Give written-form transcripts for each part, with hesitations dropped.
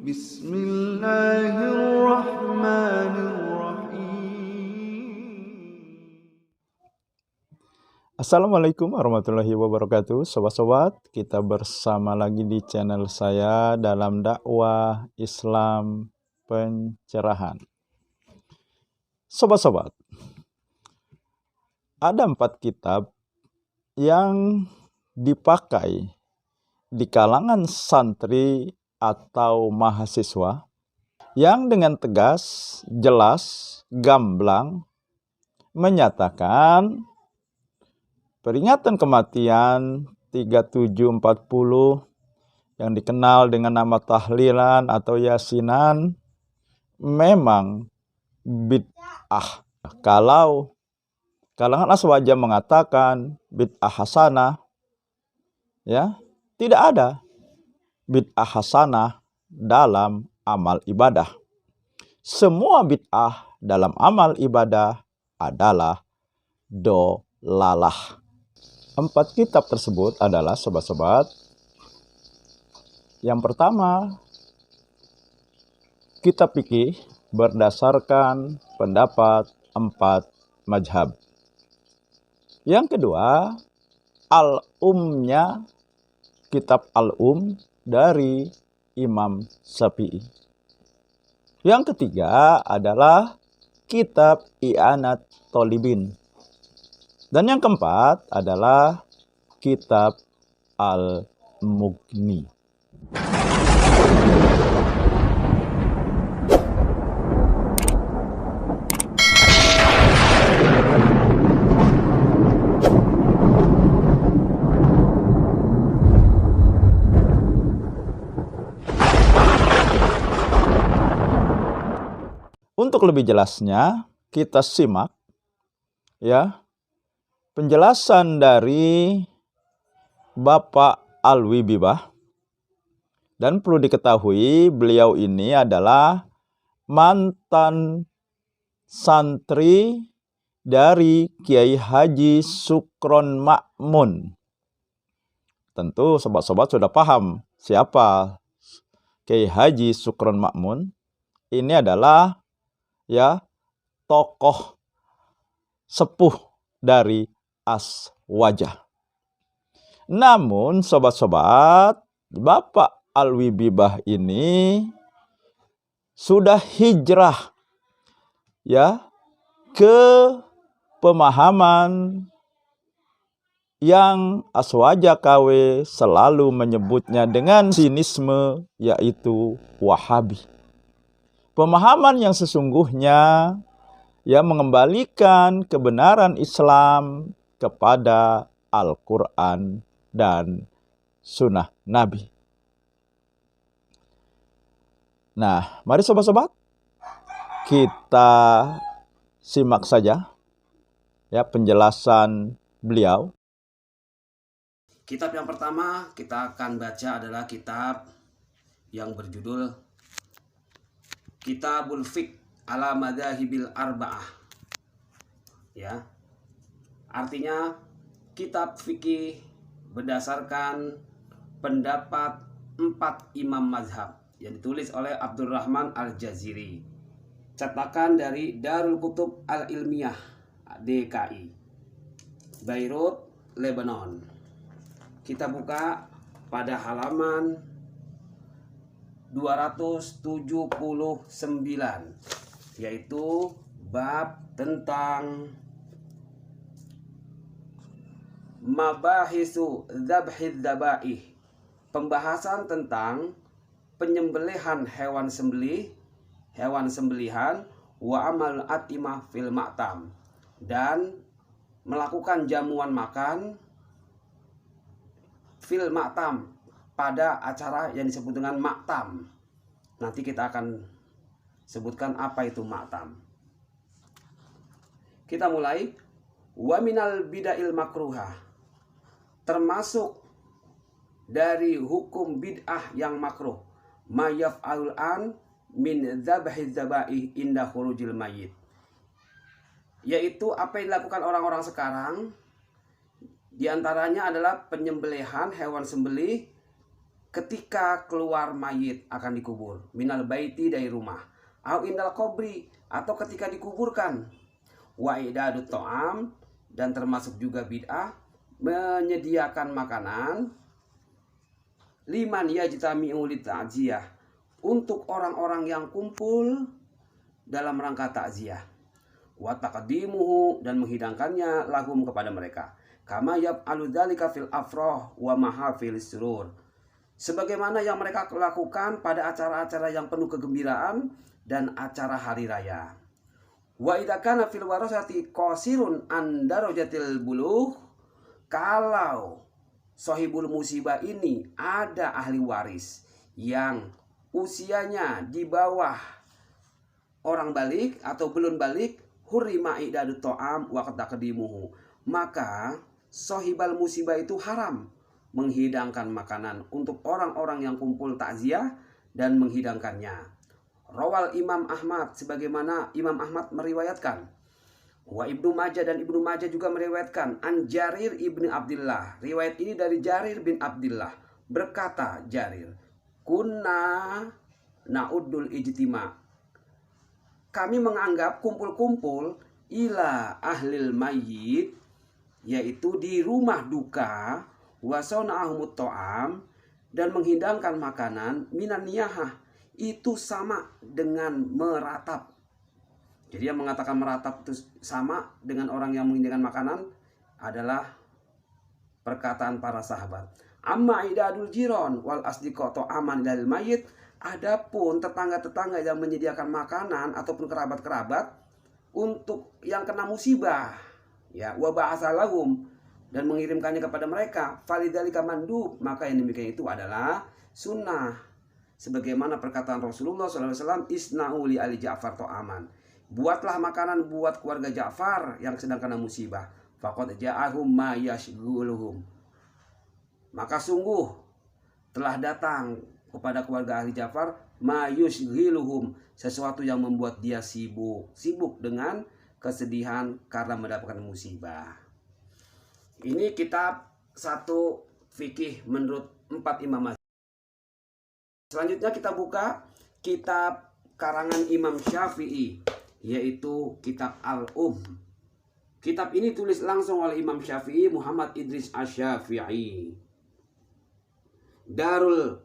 Bismillahirrahmanirrahim. Assalamualaikum warahmatullahi wabarakatuh. Sobat-sobat, kita bersama lagi di channel saya dalam dakwah Islam pencerahan. Sobat-sobat, ada 4 kitab yang dipakai di kalangan santri atau mahasiswa yang dengan tegas, jelas, gamblang menyatakan peringatan kematian 3740 yang dikenal dengan nama tahlilan atau yasinan memang bid'ah. Kalau kalangan aswaja mengatakan bid'ah hasanah, ya, tidak ada bid'ah hasanah dalam amal ibadah. Semua bid'ah dalam amal ibadah adalah dolalah. 4 kitab tersebut adalah, sobat-sobat, yang pertama, kitab fikih berdasarkan pendapat 4 mazhab. Yang kedua, Al-Umnya, kitab Al-Um dari Imam Syafi'i. Yang ketiga adalah kitab I'anat Thalibin. Dan yang keempat adalah kitab Al-Mughni. Untuk lebih jelasnya, kita simak ya penjelasan dari Bapak Alwi-Bibah. Dan perlu diketahui, beliau ini adalah mantan santri dari Kiai Haji Sukron Ma'mun. Tentu sobat-sobat sudah paham siapa Kiai Haji Sukron Ma'mun. Ini adalah tokoh sepuh dari Aswajah. Namun sobat-sobat, Bapak Alwi-Bibah ini sudah hijrah ke pemahaman yang Aswajah KW selalu menyebutnya dengan sinisme, yaitu Wahabi. Pemahaman yang sesungguhnya mengembalikan kebenaran Islam kepada Al-Quran dan Sunnah Nabi. Nah, mari sobat-sobat, kita simak saja penjelasan beliau. Kitab yang pertama kita akan baca adalah kitab yang berjudul Kitabul Fiqh ala Madzahibil Arba'ah. Artinya kitab fikih berdasarkan pendapat 4 imam mazhab yang ditulis oleh Abdurrahman Al-Jaziri. Cetakan dari Darul Kutub Al-Ilmiyah DKI, Beirut, Lebanon. Kita buka pada halaman 279, yaitu bab tentang mabahisu dzabhidz dzabaih, pembahasan tentang penyembelihan hewan sembelihan wa amal atimah fil ma'tam, dan melakukan jamuan makan fil ma'tam, pada acara yang disebut dengan maktam. Nanti kita akan sebutkan apa itu maktam. Kita mulai. Wa minal bid'il makruhah, termasuk dari hukum bid'ah yang makruh, ma yaf'alul an min dzabhiz dzabaih inda khurujil mayyit, yaitu apa yang dilakukan orang-orang sekarang. Di antaranya adalah penyembelihan hewan sembelih ketika keluar mayit akan dikubur, minal baiti dari rumah, au indal qabri atau ketika dikuburkan, wa idadut ta'am dan termasuk juga bid'ah menyediakan makanan liman yajtami'u lit'aziyah untuk orang-orang yang kumpul dalam rangka takziah, wa taqdimuhu dan menghidangkannya lahum kepada mereka, kama yaf'alu dzalika fil afrah wa mahafil surur, sebagaimana yang mereka lakukan pada acara-acara yang penuh kegembiraan dan acara hari raya. Wa idza kana fil warasati qasirun an darajatil bulugh, kalau sahibul musibah ini ada ahli waris yang usianya di bawah orang balik atau belum balik, hurima idadut ta'am wa taqdimuhu, maka sahibal musibah itu haram menghidangkan makanan untuk orang-orang yang kumpul takziah dan menghidangkannya. Rawal Imam Ahmad, sebagaimana Imam Ahmad meriwayatkan, wa Ibnu Majah dan Ibnu Majah juga meriwayatkan, an Jarir ibni Abdillah, riwayat ini dari Jarir bin Abdillah, berkata Jarir, kunna na'uddul ijtima', kami menganggap kumpul-kumpul ila ahlil mayyit, yaitu di rumah duka, wasona'ahumut ta'am dan menghidangkan makanan, minan niyahah, itu sama dengan meratap. Jadi yang mengatakan meratap itu sama dengan orang yang menghidangkan makanan adalah perkataan para sahabat. Amma idadul jiron wal asdiqo ta'aman ilal mayyit, adapun tetangga-tetangga yang menyediakan makanan ataupun kerabat-kerabat untuk yang kena musibah, ya, wa ba'atsalahum dan mengirimkannya kepada mereka, falidzalika mandub, maka yang demikian itu adalah sunnah. Sebagaimana perkataan Rasulullah SAW, isna'u li ali Ja'far ta'aman, buatlah makanan buat keluarga Ja'far yang sedang kena musibah, faqad ja'ahum ma yashghuluhum, maka sungguh telah datang kepada keluarga ahli Ja'far ma yushghiluhum, sesuatu yang membuat dia sibuk dengan kesedihan karena mendapatkan musibah. Ini kitab satu fikih menurut 4 imam mazhab. Selanjutnya kita buka kitab karangan Imam Syafi'i, yaitu kitab Kitab ini tulis langsung oleh Imam Syafi'i, Muhammad Idris Asy-Syafi'i, Darul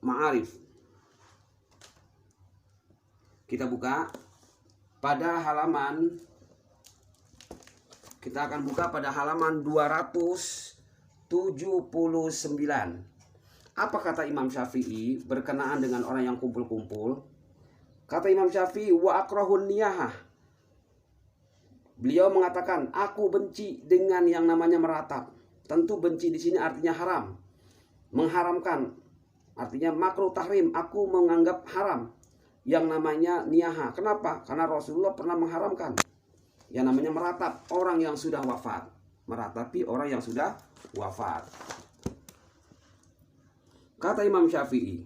Ma'arif. Kita buka pada halaman, kita akan buka pada halaman 279. Apa kata Imam Syafi'i berkenaan dengan orang yang kumpul-kumpul? Kata Imam Syafi'i, wa akrahun niyahah, beliau mengatakan, aku benci dengan yang namanya meratap. Tentu benci di sini artinya haram, mengharamkan, artinya makruh tahrim. Aku menganggap haram yang namanya niyaha. Kenapa? Karena Rasulullah pernah mengharamkan yang namanya meratap orang yang sudah wafat, meratapi orang yang sudah wafat. Kata Imam Syafi'i,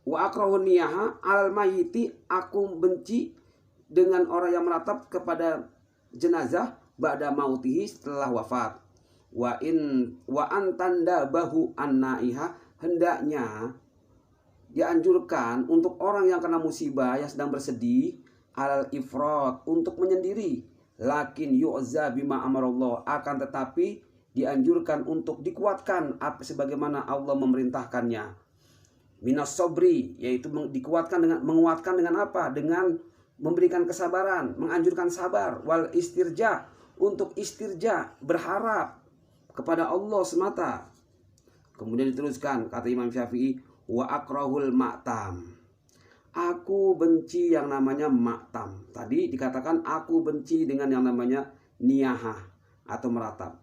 wa akrahun niyaha al mayyiti, aku benci dengan orang yang meratap kepada jenazah ba'da mautihi, setelah wafat. Wa antanda bahu annaiha, hendaknya dianjurkan untuk orang yang kena musibah yang sedang bersedih al ifrat, untuk menyendiri. Lakin yu'za bima amarallah, akan tetapi dianjurkan untuk dikuatkan sebagaimana Allah memerintahkannya. Minas sobri, yaitu dikuatkan dengan, menguatkan dengan apa? Dengan memberikan kesabaran, menganjurkan sabar. Wal istirja, untuk istirja, berharap kepada Allah semata. Kemudian diteruskan, kata Imam Syafi'i, wa akrahul ma'tam, aku benci yang namanya ma'tam. Tadi dikatakan aku benci dengan yang namanya niyahah atau meratap.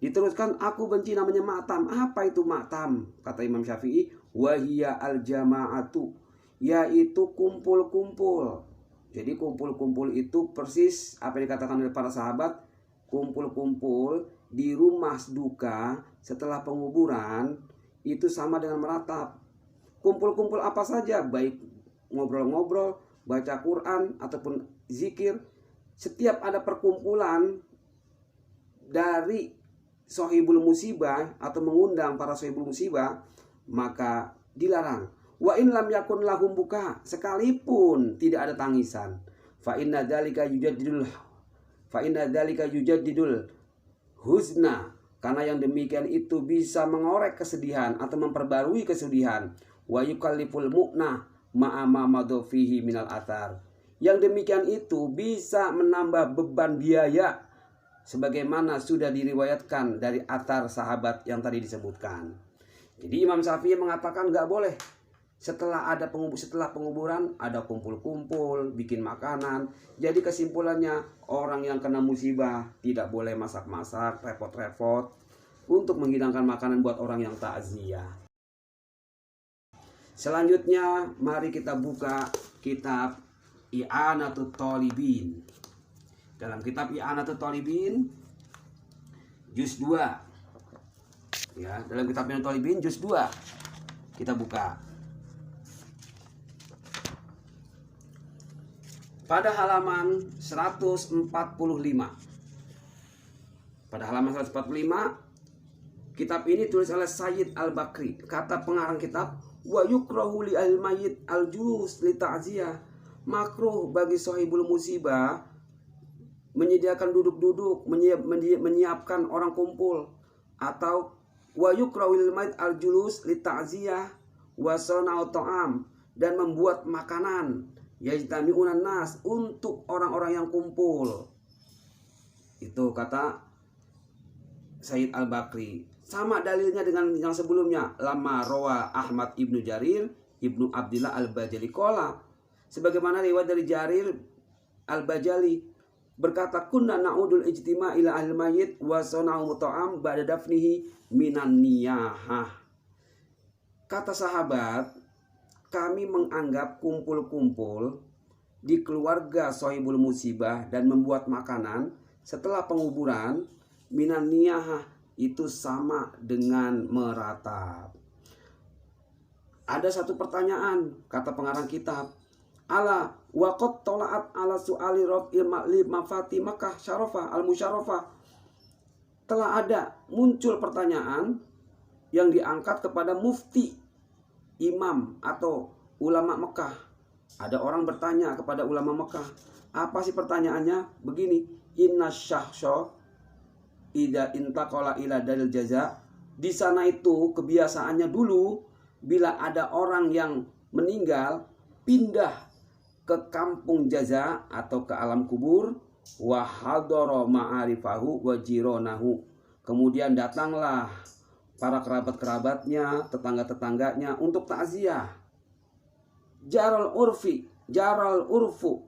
Diteruskan, aku benci namanya ma'tam. Apa itu ma'tam? Kata Imam Syafi'i, wahiyya al-jama'atu, yaitu kumpul-kumpul. Jadi kumpul-kumpul itu persis apa yang dikatakan oleh para sahabat, kumpul-kumpul di rumah duka setelah penguburan itu sama dengan meratap. Kumpul-kumpul apa saja, baik ngobrol-ngobrol, baca Quran ataupun zikir. Setiap ada perkumpulan dari sohibul musibah atau mengundang para sohibul musibah, maka dilarang. Wa in lam yakun lahum buka, sekalipun tidak ada tangisan. Fa inna dzalika yujaddidul huzna, karena yang demikian itu bisa mengorek kesedihan atau memperbarui kesedihan. Wa yukalliful mu'nah ma'ama madhofihi minal athar, yang demikian itu bisa menambah beban biaya sebagaimana sudah diriwayatkan dari athar sahabat yang tadi disebutkan. Jadi Imam Syafi'i mengatakan nggak boleh setelah penguburan ada kumpul-kumpul, bikin makanan. Jadi kesimpulannya, orang yang kena musibah tidak boleh masak-masak, repot-repot untuk menghidangkan makanan buat orang yang takziah. Selanjutnya, mari kita buka kitab I'anatut Thalibin. Dalam kitab I'anatut Thalibin juz 2. Ya, dalam kitab I'anatut Thalibin juz 2. Kita buka. Pada halaman 145. Pada halaman 145, kitab ini tulis oleh Sayyid Al-Bakri. Kata pengarang kitab, wa yukrahu li al-mayyit al-julus li ta'ziyah. Makruh bagi sahibul musibah menyediakan duduk-duduk, menyiapkan orang kumpul. Atau wa yukrahu lil mayyit al-julus li ta'ziyah wa sana'u ta'am, dan membuat makanan yajtami'unan nas, untuk orang-orang yang kumpul. Itu kata Sayyid Al-Bakri. Sama dalilnya dengan yang sebelumnya. Lama rawa Ahmad ibnu Jarir ibnu Abdillah Al-Bajali qala, sebagaimana riwayat dari Jarir Al-Bajali berkata, kunna na'udul ijtima' ila ahli mayyit wa sana'u ta'am ba'da dafnihi minan niyahah. Kata sahabat, kami menganggap kumpul-kumpul di keluarga sahibul musibah dan membuat makanan setelah penguburan minan niyahah, itu sama dengan meratap. Ada satu pertanyaan, kata pengarang kitab, ala waqad tola'at ala su'ali raf'il mafati Makkah syarafah al-musyarafah. Telah ada muncul pertanyaan yang diangkat kepada mufti, imam atau ulama Mekah. Ada orang bertanya kepada ulama Mekah. Apa sih pertanyaannya? Begini, inna syahsya ida intaqala ila dalil jaza. Di sana itu kebiasaannya dulu, bila ada orang yang meninggal pindah ke kampung jaza atau ke alam kubur, wa hadara ma'arifahu wa jironahu, kemudian datanglah para kerabat-kerabatnya, tetangga-tetangganya untuk takziah. Jaral urfu,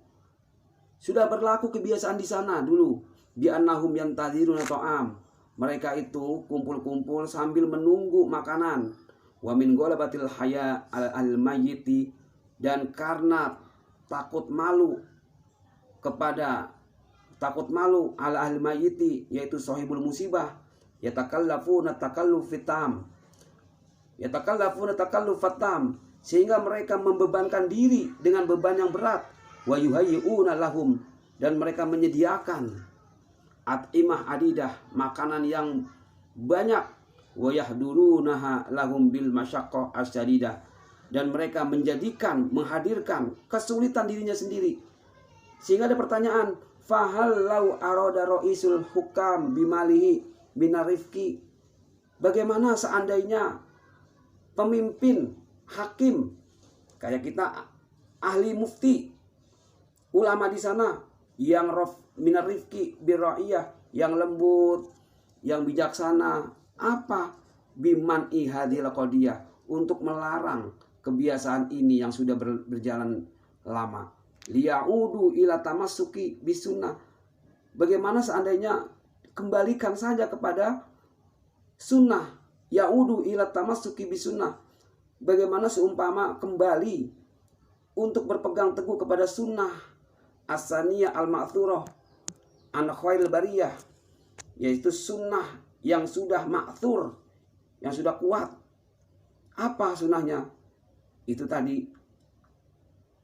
sudah berlaku kebiasaan di sana dulu. Bi annahum yantaziruna ta'am, mereka itu kumpul-kumpul sambil menunggu makanan. Wa min ghalabatil haya al-mayyiti, dan karena takut malu ala ahli mayyiti, yaitu sahibul musibah, yatakallafuna takalluf fatam, sehingga mereka membebankan diri dengan beban yang berat. Wa yuhayyi'una lahum, dan mereka menyediakan at'imah adidah, makanan yang banyak. Wa yahdurunaha lahum bil masyaqqah asyadidah, dan mereka menghadirkan kesulitan dirinya sendiri. Sehingga ada pertanyaan, fahal lau arada ra'isul hukam bimalihi binarifki, bagaimana seandainya pemimpin hakim kayak kita, ahli mufti, ulama di sana yang minarifki birra'iyah, yang lembut, yang bijaksana, apa biman ihadil qadiyah, untuk melarang kebiasaan ini yang sudah berjalan lama. Liya'udu ila tamassuki bisunnah, bagaimana seandainya kembalikan saja kepada sunnah. Ya'udu ila tamassuki bisunnah, bagaimana seumpama kembali untuk berpegang teguh kepada sunnah as-saniyah al-ma'thurah an khairil bariyah, yaitu sunnah yang sudah ma'thur, yang sudah kuat. Apa sunnahnya? Itu tadi,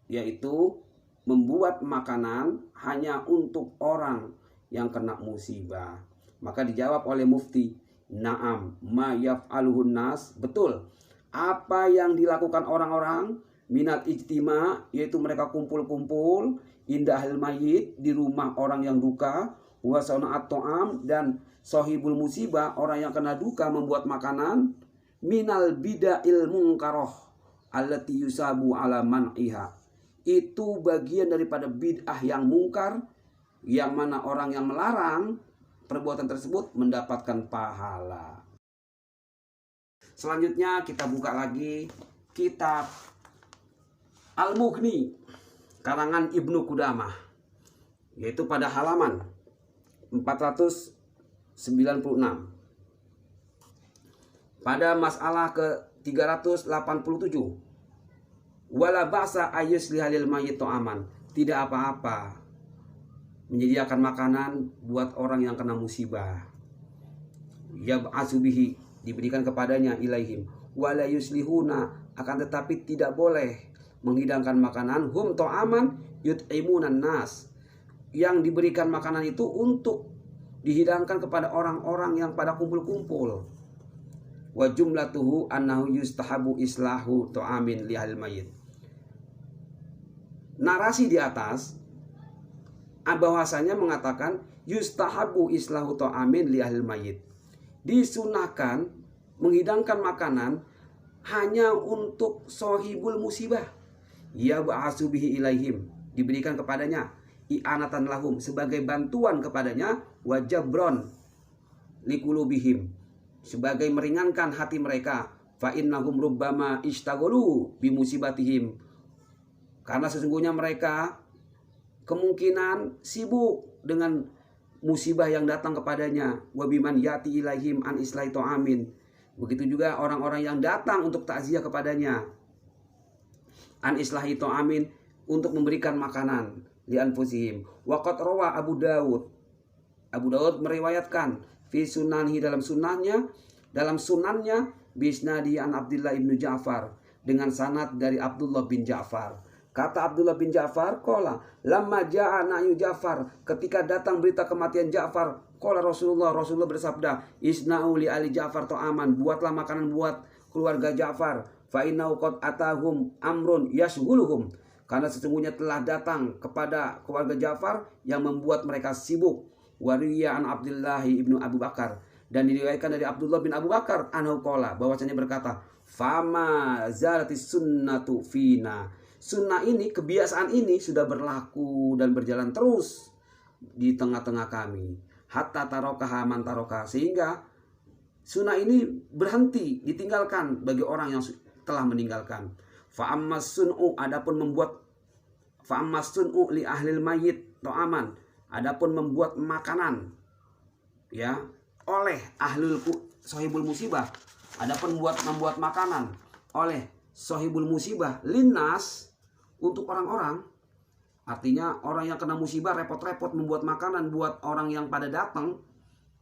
yaitu membuat makanan hanya untuk orang yang kena musibah. Maka dijawab oleh mufti, na'am, ma yaf'aluhun nas, betul. Apa yang dilakukan orang-orang minat ijtima, yaitu mereka kumpul-kumpul indah ahli mayit, di rumah orang yang duka, wa sana'at ta'am, dan sahibul musibah, orang yang kena duka membuat makanan, minal bida'il munkaroh allati yusabu ala man'iha. Itu bagian daripada bid'ah yang mungkar, yang mana orang yang melarang perbuatan tersebut mendapatkan pahala. Selanjutnya kita buka lagi kitab Al-Mughni karangan Ibnu Qudamah, yaitu pada halaman 496. Pada masalah ke 387. Wala ba'sa ayyuslihalil mayyit ta'aman. Tidak apa-apa menyediakan makanan buat orang yang kena musibah. Yab'asu bihi, diberikan kepadanya ilaihim. Wala yuslihuna, akan tetapi tidak boleh menghidangkan makanan hum ta'aman yut'imunan nas, yang diberikan makanan itu untuk dihidangkan kepada orang-orang yang pada kumpul-kumpul. Wa jumlatuhu annahu yustahabu islahu ta'amin lihal mayyit. Narasi di atas bahwasanya mengatakan yustahabu islahu ta'amin lihal mayyit, disunahkan menghidangkan makanan hanya untuk sohibul musibah. Ya ba'asu bihi ilaihim, diberikan kepadanya i'anatan lahum, sebagai bantuan kepadanya, wajabron liqulubihim, sebagai meringankan hati mereka, fa innahum rubbama ishtaghalu bi musibatihim, karena sesungguhnya mereka kemungkinan sibuk dengan musibah yang datang kepadanya, wa biman yati ilaihim an islahi ta'amin, begitu juga orang-orang yang datang untuk takziah kepadanya, an islahi ta'amin, untuk memberikan makanan li anfusihim. Wa qad rawa Abu Daud meriwayatkan fi sunanhi, dalam sunannya bisnadi an Abdullah ibnu Ja'far, dengan sanad dari Abdullah bin Ja'far. Kata Abdullah bin Ja'far, qala lamma ja'a na'yu Ja'far, ketika datang berita kematian Ja'far, qala Rasulullah bersabda, isna'u li ali Ja'far ta'aman, buatlah makanan buat keluarga Ja'far, fa innahu qad atahum amrun yashghuluhum, karena sesungguhnya telah datang kepada keluarga Ja'far yang membuat mereka sibuk. Wariya an Abdullah ibnu Abu Bakar, dan diriwayatkan dari Abdullah bin Abu Bakar anhu qala, bahwasanya berkata, fama zalatis sunnatu fina, sunnah ini, kebiasaan ini sudah berlaku dan berjalan terus di tengah-tengah kami, hatta tarokaha man taroka, sehingga sunnah ini berhenti, ditinggalkan bagi orang yang telah meninggalkan. Fa'ammas sun'u, adapun membuat, fa'ammas sun'u li ahlil mayyit ta'aman, adapun membuat makanan ya oleh ahlul sahibul musibah, adapun membuat makanan oleh sahibul musibah linnas, untuk orang-orang, artinya orang yang kena musibah repot-repot membuat makanan buat orang yang pada datang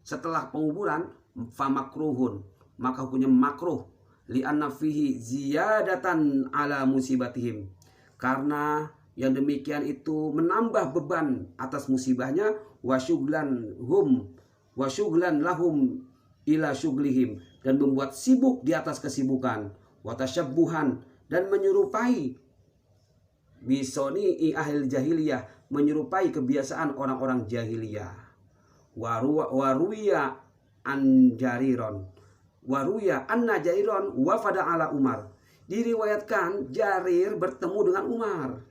setelah penguburan, famakruhun, maka hukumnya makruh, li'anna fihi ziyadatan ala musibatihim, karena yang demikian itu menambah beban atas musibahnya, wasyuglan lahum ila syuglihim, dan membuat sibuk di atas kesibukan, watasyabbuhan, dan menyerupai bisoni ahli jahiliyah, menyerupai kebiasaan orang-orang jahiliyah. Waruya an jariron, waruya anna jariron wafada ala Umar, diriwayatkan Jarir bertemu dengan Umar.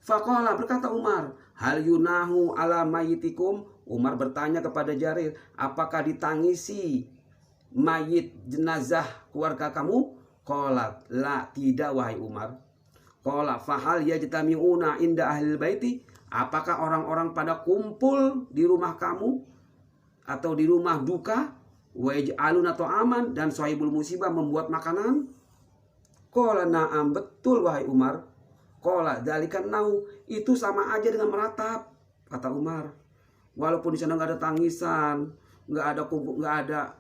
Faqala, berkata Umar, hal yunahu ala mayitikum, Umar bertanya kepada Jarir, apakah ditangisi mayit jenazah keluarga kamu? Qala la, tidak wahai Umar. Qala fahal yajtami'una inda ahlil baiti, apakah orang-orang pada kumpul di rumah kamu atau di rumah duka, wa yaj'aluna ta'aman, dan sahibul musibah membuat makanan? Qala na'am, betul wahai Umar. Qala dzalikan nau, itu sama aja dengan meratap, kata Umar. Walaupun di sana nggak ada tangisan, nggak ada kumpul, nggak ada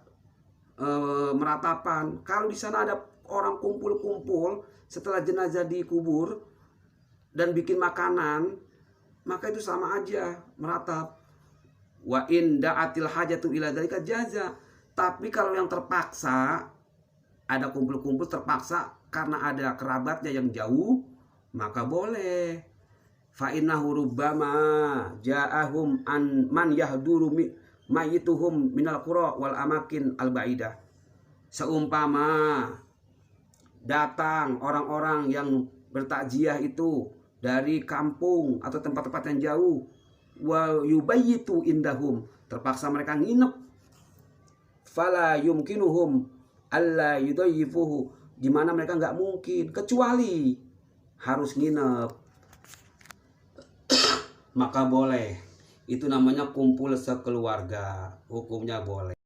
meratapan. Kalau di sana ada orang kumpul-kumpul setelah jenazah dikubur dan bikin makanan, maka itu sama aja meratap. Wa in da'atil hajatu ila dzalika jaza. Tapi kalau yang terpaksa, ada kumpul-kumpul terpaksa karena ada kerabatnya yang jauh, maka boleh. Fa innahu rubbama ja'ahum an man yahduru mayituhum minal qura wal amakin al baidah. Seumpama datang orang-orang yang bertakziah itu dari kampung atau tempat-tempat yang jauh, wa yubayyitu indahum, terpaksa mereka nginep, fala yumkinuhum alla yudayyifuhu, di mana mereka nggak mungkin kecuali harus nginep, maka boleh. Itu namanya kumpul sekeluarga, hukumnya boleh.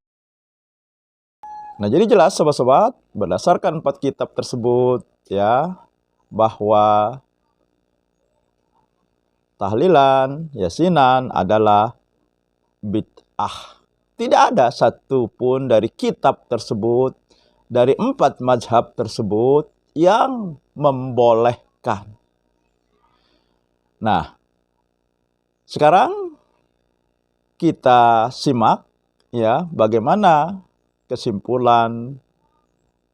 Nah, jadi jelas sobat-sobat, berdasarkan 4 kitab tersebut ya, bahwa tahlilan, yasinan adalah bid'ah. Tidak ada satupun dari kitab tersebut, dari 4 mazhab tersebut yang membolehkan. Nah, sekarang kita simak ya bagaimana kesimpulan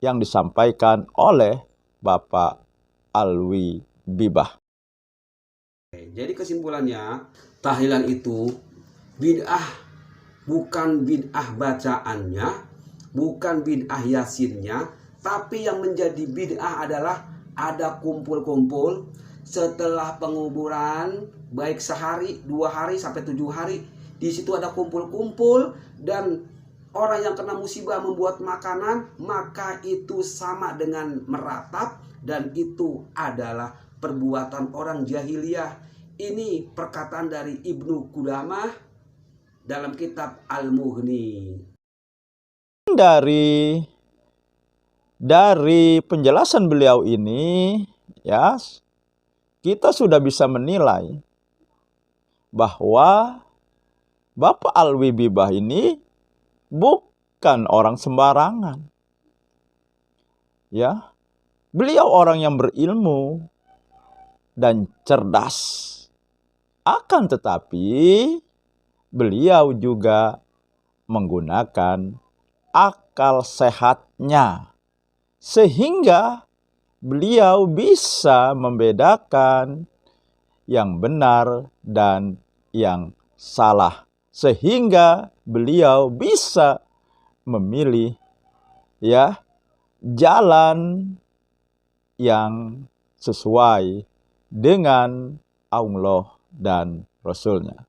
yang disampaikan oleh Bapak Alwi Bibah. Jadi kesimpulannya, tahlilan itu bid'ah, bukan bid'ah bacaannya, bukan bid'ah yasinnya, tapi yang menjadi bid'ah adalah ada kumpul-kumpul setelah penguburan, baik sehari, 2 hari sampai 7 hari. Di situ ada kumpul-kumpul dan orang yang kena musibah membuat makanan, maka itu sama dengan meratap dan itu adalah perbuatan orang jahiliyah. Ini perkataan dari Ibnu Qudamah dalam kitab Al-Mughni. Dari penjelasan beliau ini ya, kita sudah bisa menilai bahwa Bapak Alwi Bibah ini bukan orang sembarangan. Ya, beliau orang yang berilmu dan cerdas. Akan tetapi beliau juga menggunakan akal sehatnya, sehingga beliau bisa membedakan yang benar dan yang salah, sehingga beliau bisa memilih ya jalan yang sesuai dengan Allah dan Rasulnya.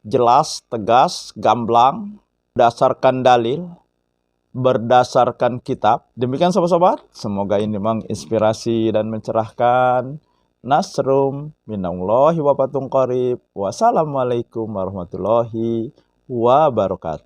Jelas, tegas, gamblang, berdasarkan dalil, berdasarkan kitab. Demikian sobat-sobat, semoga ini menginspirasi dan mencerahkan. Nasrum minallahi wa fatun qarib. Wassalamualaikum warahmatullahi wabarakatuh.